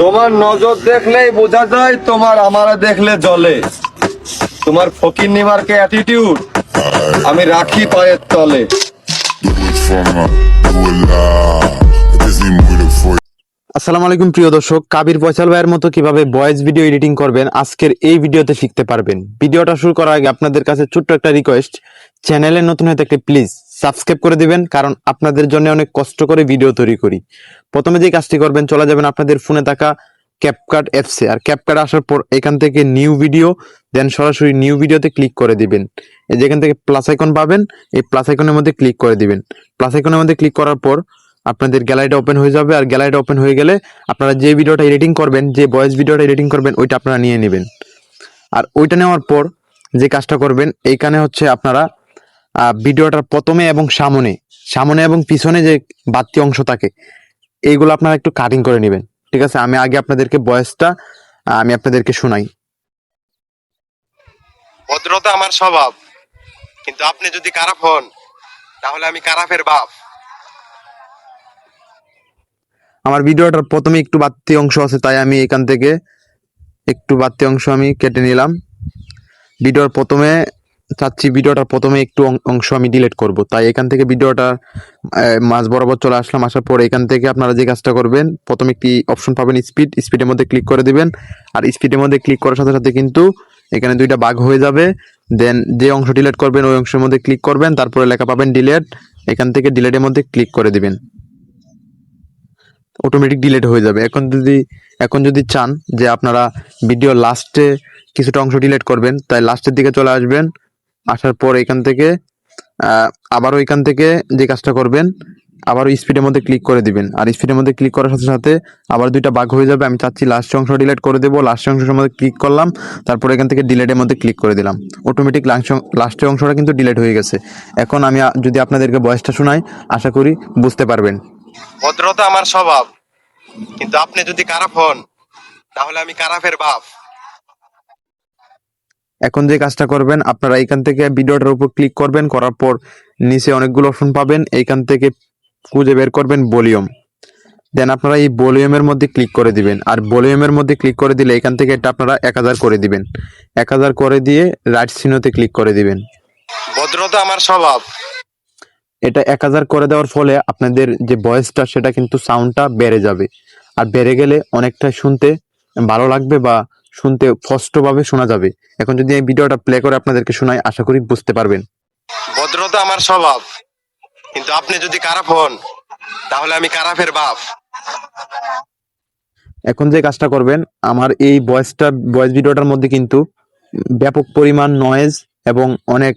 তোমার নজর দেখলেই বোঝা যায়, তোমার আমারে দেখলে জ্বলে। তোমার ফকিন্নি মার্কে অ্যাটিটিউড আমি রাখি পায়ের তলে। আসসালামু আলাইকুম প্রিয় দর্শক, কাবির ফয়সাল ভাইয়ের মতো কিভাবে ভয়েস ভিডিও এডিটিং করবেন আজকের এই ভিডিওতে শিখতে পারবেন। ভিডিওটা শুরু করার আগে আপনাদের কাছে ছোট্ট একটা রিকোয়েস্ট, চ্যানেলে নতুন হয়ে থাকলে প্লিজ সাবস্ক্রাইব করে দিবেন, কারণ আপনাদের জন্য অনেক কষ্ট করে ভিডিও তৈরি করি। প্রথমে যে কাজটি করবেন, চলে যাবেন আপনাদের ফোনে থাকা ক্যাপকাট অ্যাপসে, আর ক্যাপকাট আসার পর এখান থেকে নিউ ভিডিও, দেন সরাসরি নিউ ভিডিওতে ক্লিক করে দিবেন। এই যেখান থেকে প্লাস আইকন পাবেন, এই প্লাস আইকনের মধ্যে ক্লিক করে দিবেন। প্লাস আইকনের মধ্যে ক্লিক করার পর আপনাদের গ্যালারিটা ওপেন হয়ে যাবে, আর গ্যালারিটা ওপেন হয়ে গেলে আপনারা যে ভিডিওটা এডিটিং করবেন, যে ভয়েস ভিডিওটা এডিটিং করবেন, ওইটা আপনারা নিয়ে নেবেন। আর ওইটা নেওয়ার পর যে কাজটা করবেন, এইখানে হচ্ছে আপনারা ভিডিওটার প্রথমে এবং সামনে এবং পিছনে যে বাড়তি অংশ থাকে, এইগুলো আপনারা একটু কাটিং করে নেবেন। ঠিক আছে, আমি আগে আপনাদেরকে ভয়েসটা আমি আপনাদেরকে শোনাই। ভদ্রতা আমার স্বভাব, কিন্তু আপনি যদি খারাপ হন তাহলে আমি খারাপের বাপ। আমার ভিডিওটার প্রথমে একটু বাড়তি অংশ আছে, তাই আমি এখান থেকে একটু বাড়তি অংশ আমি কেটে নিলাম। ভিডিওটার প্রথমে একটু অংশ আমি ডিলিট করব, তাই এখান থেকে ভিডিওটা মাঝ বরাবর চলে আসলাম। আসার পর এখান থেকে আপনারা যে কাজটা করবেন, প্রথমে একটি অপশন পাবেন স্পিডের মধ্যে ক্লিক করে দিবেন। আর স্পিডের মধ্যে ক্লিক করার সাথে সাথে কিন্তু এখানে দুইটা ভাগ হয়ে যাবে। দেন যে অংশ ডিলিট করবেন ওই অংশের মধ্যে ক্লিক করবেন, তারপরে লেখা পাবেন ডিলিট। এখান থেকে ডিলিটের মধ্যে ক্লিক করে দিবেন, অটোমেটিক ডিলিট হয়ে যাবে। এখন যদি চান যে আপনারা ভিডিও লাস্টে কিছুটা অংশ ডিলিট করবেন, তাই লাস্টের দিকে চলে আসবেন। আসার পর এখান থেকে আবারও এখান থেকে যে কাজটা করবেন, আবারও স্পিডের মধ্যে ক্লিক করে দিবেন। আর স্পিডের মধ্যে ক্লিক করার সাথে সাথে আবার দুইটা ভাগ হয়ে যাবে। আমি চাচ্ছি লাস্ট অংশ ডিলিট করে দেবো, লাস্ট অংশের মধ্যে ক্লিক করলাম, তারপর এখান থেকে ডিলিটের মধ্যে ক্লিক করে দিলাম। অটোমেটিক লাস্টের অংশটা কিন্তু ডিলিট হয়ে গেছে। এখন আমি যদি আপনাদেরকে ভয়েসটা শোনাই, আশা করি বুঝতে পারবেন। ভদ্রতা আমার স্বভাব, কিন্তু আপনি যদি খারাপ হন তাহলে আমি খারাপের বাপ। এখন যে কাজটা করবেন, আপনারা এখান থেকে ভিডিওটার উপর ক্লিক করবেন, করার পর নিচে অনেকগুলো অপশন পাবেন, এইখান থেকে খুঁজে বের করবেন ভলিউম। দেন আপনারা এই ভলিউমের মধ্যে ক্লিক করে দিবেন। আর ভলিউমের মধ্যে ক্লিক করে দিলে এখান থেকে এটা আপনারা 1000 করে দিবেন। 1000 করে দিয়ে রাইট চিহ্নতে ক্লিক করে দিবেন। ভদ্রতা আমার স্বভাব। এটা 1000 করে দেওয়ার ফলে আপনাদের যে ভয়েসটা, সেটা কিন্তু সাউন্ডটা বেড়ে যাবে। আর বেড়ে গেলে অনেকটা শুনতে ভালো লাগবে বা শুনতে স্পষ্টভাবে শোনা যাবে। এখন যদি এই ভিডিওটা প্লে করে আপনাদেরকে শোনাই, আশা করি বুঝতে পারবেন। ভদ্রতা আমার স্বভাব, কিন্তু আপনি যদি খারাপ হন তাহলে আমি খারাপের বাপ। এখন যে কাজটা করবেন, আমার এই ভয়েস ভিডিওটার মধ্যে কিন্তু ব্যাপক পরিমাণ নয়েজ এবং অনেক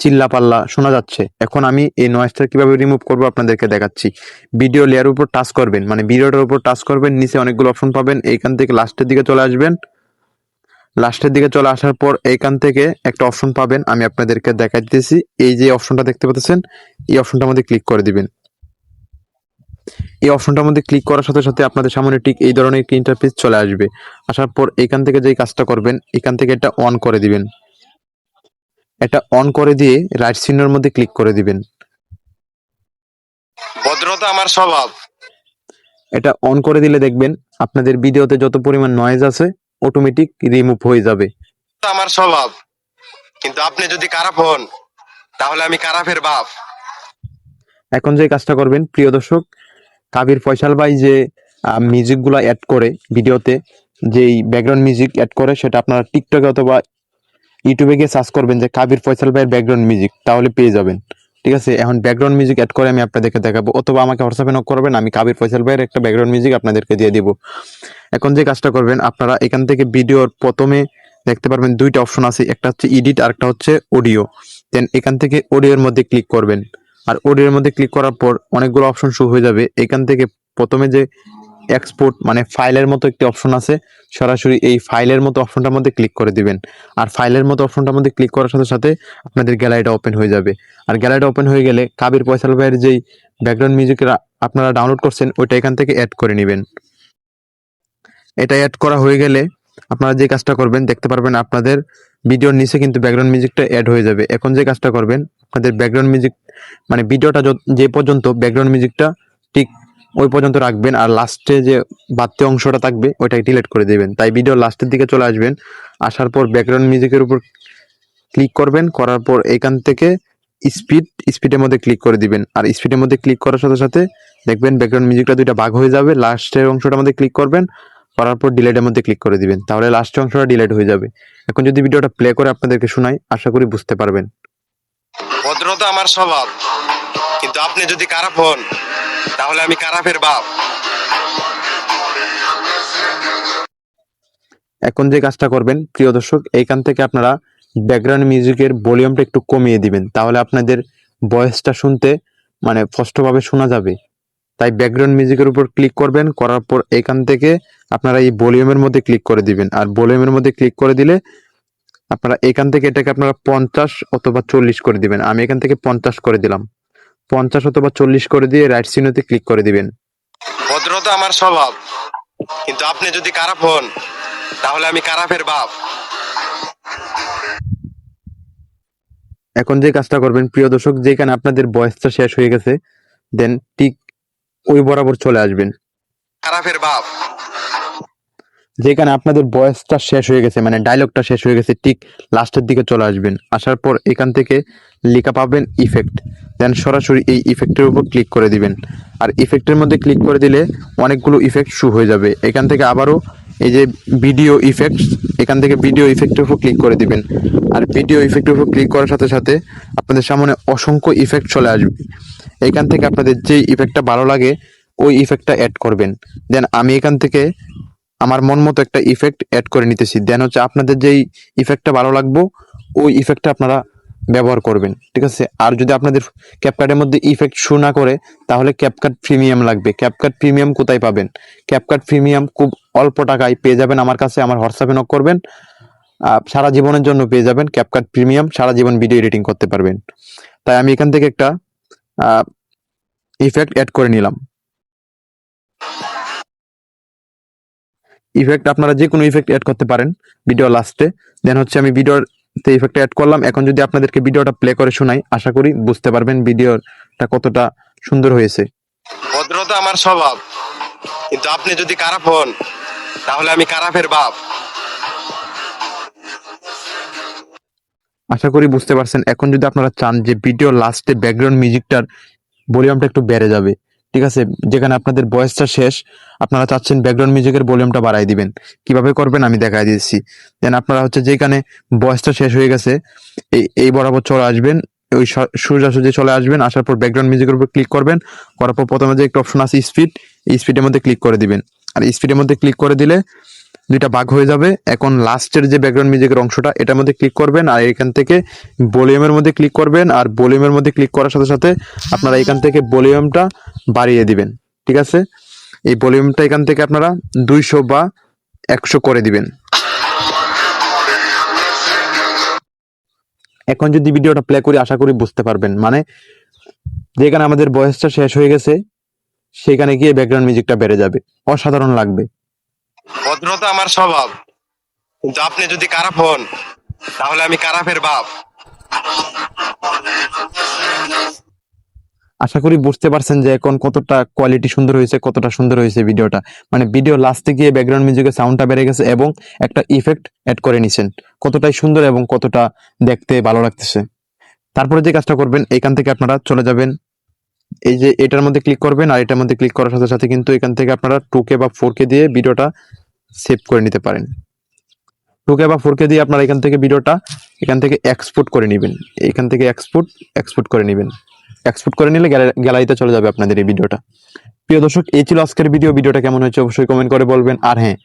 চিল্লাপাল্লা শোনা যাচ্ছে। এখন আমি এই নয়েজটা কিভাবে রিমুভ করব আপনাদেরকে দেখাচ্ছি। ভিডিও লেয়ার উপর টাচ করবেন, মানে ভিডিওটার উপর টাচ করবেন, নিচে অনেকগুলো অপশন পাবেন, এইখান থেকে লাস্টের দিকে চলে আসবেন। লাস্টের দিকে চলে আসার পর এইখান থেকে একটা অপশন পাবেন, আমি আপনাদেরকে দেখাই দিতেছি। এই যে অপশনটা দেখতে পাচ্ছেন, এই অপশনটার মধ্যে ক্লিক করে দিবেন। এই অপশনটার মধ্যে ক্লিক করার সাথে সাথে আপনাদের সামনে ঠিক এই ধরনের একটি ইন্টারফেস চলে আসবে। আসার পর এখান থেকে যে কাজটা করবেন, এখান থেকে এটা অন করে দিবেন। এটা অন করে দিয়ে রাইট চিহ্নের মধ্যে ক্লিক করে দিবেন। ভদ্রতা আমার স্বভাব। এটা অন করে দিলে দেখবেন আপনাদের ভিডিওতে যত পরিমাণ নয়েজ আছে অটোমেটিক রিমুভ হয়ে যাবে। আমার স্বভাব, কিন্তু আপনি যদি খারাপ হন তাহলে আমি খারাপের বাপ। এখন যে কাজটা করবেন প্রিয় দর্শক, কাবির ফয়সাল ভাই যে মিউজিকগুলো অ্যাড করে ভিডিওতে, যেই ব্যাকগ্রাউন্ড মিউজিক অ্যাড করে, সেটা আপনারা টিকটকে অথবা ইউটিউবে গিয়ে সার্চ করবেন যে কাবির ফয়সাল ভাইয়ের ব্যাকগ্রাউন্ড মিউজিক, তাহলে পেয়ে যাবেন। ঠিক আছে, এখন ব্যাকগ্রাউন্ড মিউজিক অ্যাড করে আমি আপনাদেরকে দেখাবো, অথবা আমাকে হোয়াটসঅ্যাপে নক করবেন, আমি কাবির ফয়সাল ভাইয়ের একটা ব্যাকগ্রাউন্ড মিউজিক আপনাদেরকে দিয়ে দিব। এখন যে কাজটা করবেন, আপনারা এখান থেকে ভিডিওর প্রথমে দেখতে পারবেন দুইটা অপশন আছে, একটা হচ্ছে এডিট আর একটা হচ্ছে অডিও। দেন এখান থেকে অডিওর মধ্যে ক্লিক করবেন। আর অডিওর মধ্যে ক্লিক করার পর অনেকগুলো অপশন শো হয়ে যাবে। এখান থেকে প্রথমে যে এক্সপোর্ট মানে ফাইলের মতো একটি অপশন আছে, সরাসরি এই ফাইলের মতো অপশনটার মধ্যে ক্লিক করে দিবেন। আর ফাইলের মতো অপশনটার মধ্যে ক্লিক করার সাথে সাথে আপনাদের গ্যালারিটা ওপেন হয়ে যাবে। আর গ্যালারিটা ওপেন হয়ে গেলে কাবির ফয়সাল ভাইয়ের যেই ব্যাকগ্রাউন্ড মিউজিক আপনারা ডাউনলোড করছেন, ওইটা এখান থেকে অ্যাড করে নেবেন। এটা অ্যাড করা হয়ে গেলে আপনারা যে কাজটা করবেন, দেখতে পারবেন আপনাদের ভিডিওর নিচে কিন্তু ব্যাকগ্রাউন্ড মিউজিকটা অ্যাড হয়ে যাবে। এখন যে কাজটা করবেন, আপনাদের ব্যাকগ্রাউন্ড মিউজিক মানে ভিডিওটা যে পর্যন্ত ব্যাকগ্রাউন্ড মিউজিকটা ঠিক ওই পর্যন্ত রাখবেন, আর লাস্টে যে বাড়তি অংশটা থাকবে ওইটাকে ডিলিট করে দিবেন। তাই ভিডিও লাস্টের দিকে চলে আসবেন, আসার পর ব্যাকগ্রাউন্ড মিউজিকের উপর ক্লিক করবেন, করার পর এখান থেকে স্পিডের মধ্যে ক্লিক করে দিবেন। আর স্পিডের মধ্যে ক্লিক করার সাথে সাথে দেখবেন ব্যাকগ্রাউন্ড মিউজিকটা দুইটা ভাগ হয়ে যাবে। লাস্টের অংশটার মধ্যে ক্লিক করবেন, করার পর ডিলেটের মধ্যে ক্লিক করে দিবেন, তাহলে লাস্টের অংশটা ডিলেট হয়ে যাবে। এখন যদি ভিডিওটা প্লে করে আপনাদেরকে শোনাই, আশা করি বুঝতে পারবেন। ভদ্রতা আমার স্বভাব, কিন্তু আপনি যদি খারাপ হন তাহলে আমি খারাপের বাপ। এখন যে কাজটা করবেন প্রিয় দর্শক, এইখান থেকে আপনারা ব্যাকগ্রাউন্ড মিউজিকের ভলিউমটা একটু কমিয়ে দিবেন, তাহলে আপনাদের ভয়েসটা শুনতে মানে স্পষ্টভাবে শোনা যাবে। তাই ব্যাকগ্রাউন্ড মিউজিকের উপর ক্লিক করবেন, করার পর এখান থেকে আপনারা এই ভলিউমের মধ্যে ক্লিক করে দিবেন। আর ভলিউমের মধ্যে ক্লিক করে দিলে আপনারা এখান থেকে এটাকে আপনারা 50 অথবা 40 করে দিবেন। আমি এখান থেকে 50 করে দিলাম। 50 অথবা 40 করে দিয়ে রাইট চিহ্নতে ক্লিক করে দিবেন। ভদ্রতা আমার স্বভাব, কিন্তু আপনি যদি খারাপ হন তাহলে আমি খারাপের বাপ। এখন যে কাজটা করবেন প্রিয় দর্শক, যেখানে আপনাদের ভয়েসটা শেষ হয়ে গেছে, দেন ঠিক ওই বরাবর চলে আসবেন। খারাপের বাপ। যেখানে আপনাদের ভয়েসটা শেষ হয়ে গেছে, মানে ডায়লগটা শেষ হয়ে গেছে, ঠিক লাস্টের দিকে চলে আসবেন। আসার পর এখান থেকে লেখা পাবেন ইফেক্ট, দেন সরাসরি এই ইফেক্টের উপর ক্লিক করে দিবেন। আর ইফেক্টের মধ্যে ক্লিক করে দিলে অনেকগুলো ইফেক্ট শো হয়ে যাবে। এখান থেকে আবারও এই যে ভিডিও ইফেক্ট, এখান থেকে ভিডিও ইফেক্টের উপর ক্লিক করে দিবেন। আর ভিডিও ইফেক্টের উপর ক্লিক করার সাথে সাথে আপনাদের সামনে অসংখ্য ইফেক্ট চলে আসবে। এখান থেকে আপনাদের যে ইফেক্টটা ভালো লাগে ওই ইফেক্টটা অ্যাড করবেন। দেন আমি এখান থেকে আমার মন মতো একটা ইফেক্ট অ্যাড করে নিতেছি। দেন হচ্ছে আপনাদের যেই ইফেক্টটা ভালো লাগবে ওই ইফেক্টটা আপনারা ব্যবহার করবেন, ঠিক আছে। আর যদি আপনাদের ক্যাপকাটের মধ্যে ইফেক্ট শো না করে তাহলে ক্যাপকাট প্রিমিয়াম লাগবে। ক্যাপকাট প্রিমিয়াম কোথায় পাবেন? ক্যাপকাট প্রিমিয়াম খুব অল্প টাকায় পেয়ে যাবেন আমার কাছে, আমার হোয়াটসঅ্যাপে নক করবেন, সারা জীবনের জন্য পেয়ে যাবেন ক্যাপকাট প্রিমিয়াম, সারা জীবন ভিডিও এডিটিং করতে পারবেন। তাই আমি এখান থেকে একটা ইফেক্ট অ্যাড করে নিলাম। ইফেক্ট আপনারা যে কোনো ইফেক্ট অ্যাড করতে পারেন ভিডিও লাস্টে। দেন হচ্ছে আমি ভিডিওতে ইফেক্ট অ্যাড করলাম। এখন যদি আপনাদেরকে ভিডিওটা প্লে করে শোনাই, আশা করি বুঝতে পারবেন ভিডিওটা কতটা সুন্দর হয়েছে। ভদ্রতা আমার স্বভাব, কিন্তু আপনি যদি খারাপ হন তাহলে আমি খারাপের বাপ। আশা করি বুঝতে পারছেন। এখন যদি আপনারা চান যে ভিডিও লাস্টে ব্যাকগ্রাউন্ড মিউজিকটার ভলিউমটা একটু বেড়ে যাবে, ঠিক আছে, যেখানে আপনাদের ভয়েসটা শেষ, আপনারা চাচ্ছেন ব্যাকগ্রাউন্ড মিউজিকের ভলিউমটা বাড়াই দিবেন, কিভাবে করবেন আমি দেখাই দিচ্ছি। দেন আপনারা হচ্ছে যেখানে ভয়েসটা শেষ হয়ে গেছে এই বরাবর চলে আসবেন, ওই সোজাসুজি চলে আসবেন। আসার পর ব্যাকগ্রাউন্ড মিউজিকের উপর ক্লিক করবেন, করার পর প্রথমে যে একটা অপশন আছে স্পিড, এই স্পিডের মধ্যে ক্লিক করে দিবেন। আর স্পিডের মধ্যে ক্লিক করে দিলে দুইটা ভাগ হয়ে যাবে। এখন লাস্টের যে ব্যাকগ্রাউন্ড মিউজিকের অংশটা এটার মধ্যে ক্লিক করবেন, আর এখান থেকে ভলিউমের মধ্যে ক্লিক করবেন। আর ভলিউমের মধ্যে ক্লিক করার সাথে সাথে আপনারা এখান থেকে ভলিউমটা বাড়িয়ে দিবেন, ঠিক আছে। এই ভলিউমটা এখান থেকে আপনারা 200 বা 100 করে দিবেন। এখন যদি ভিডিওটা প্লে করি, আশা করি বুঝতে পারবেন। মানে যেখানে আমাদের ভয়েসটা শেষ হয়ে গেছে সেখানে গিয়ে ব্যাকগ্রাউন্ড মিউজিকটা বেড়ে যাবে, অসাধারণ লাগবে। ভদ্রতা আমার স্বভাব, কিন্তু আপনি যদি খারাপ হন তাহলে আমি খারাপের বাপ। আশা করি বুঝতে পারছেন যে এখন কতটা কোয়ালিটি সুন্দর হয়েছে, কতটা সুন্দর হয়েছে ভিডিওটা। মানে ভিডিও লাস্টে গিয়ে ব্যাকগ্রাউন্ড মিউজিকের সাউন্ডটা বেড়ে গেছে এবং একটা ইফেক্ট অ্যাড করে নিছেন, কতটাই সুন্দর এবং কতটা দেখতে ভালো লাগতেছে। তারপরে যে কাজটা করবেন, এখান থেকে আপনারা চলে যাবেন, এই যে এটার মধ্যে ক্লিক করবেন। আর এটার মধ্যে ক্লিক করার সাথে সাথে কিন্তু এখান থেকে আপনারা 2K বা 4K দিয়ে ভিডিওটা সেভ করে নিতে পারেন। 2K বা 4K দিয়ে আপনারা এখান থেকে ভিডিওটা এখান থেকে এক্সপোর্ট করে নেবেন। এখান থেকে এক্সপোর্ট করে নেবেন। এক্সপোর্ট করে নিলে গ্যালারিতে চলে যাবে আপনাদের এই ভিডিওটা। প্রিয় দর্শক, এই ছিল আজকের ভিডিওটা কেমন হয়েছে অবশ্যই কমেন্ট করে বলবেন। আর হ্যাঁ,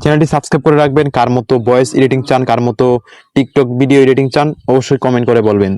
চ্যানেলটি সাবস্ক্রাইব করে রাখবেন। কার মতো ভয়েস এডিটিং চান, কার মতো টিকটক ভিডিও এডিটিং চান, অবশ্যই কমেন্ট করে বলবেন।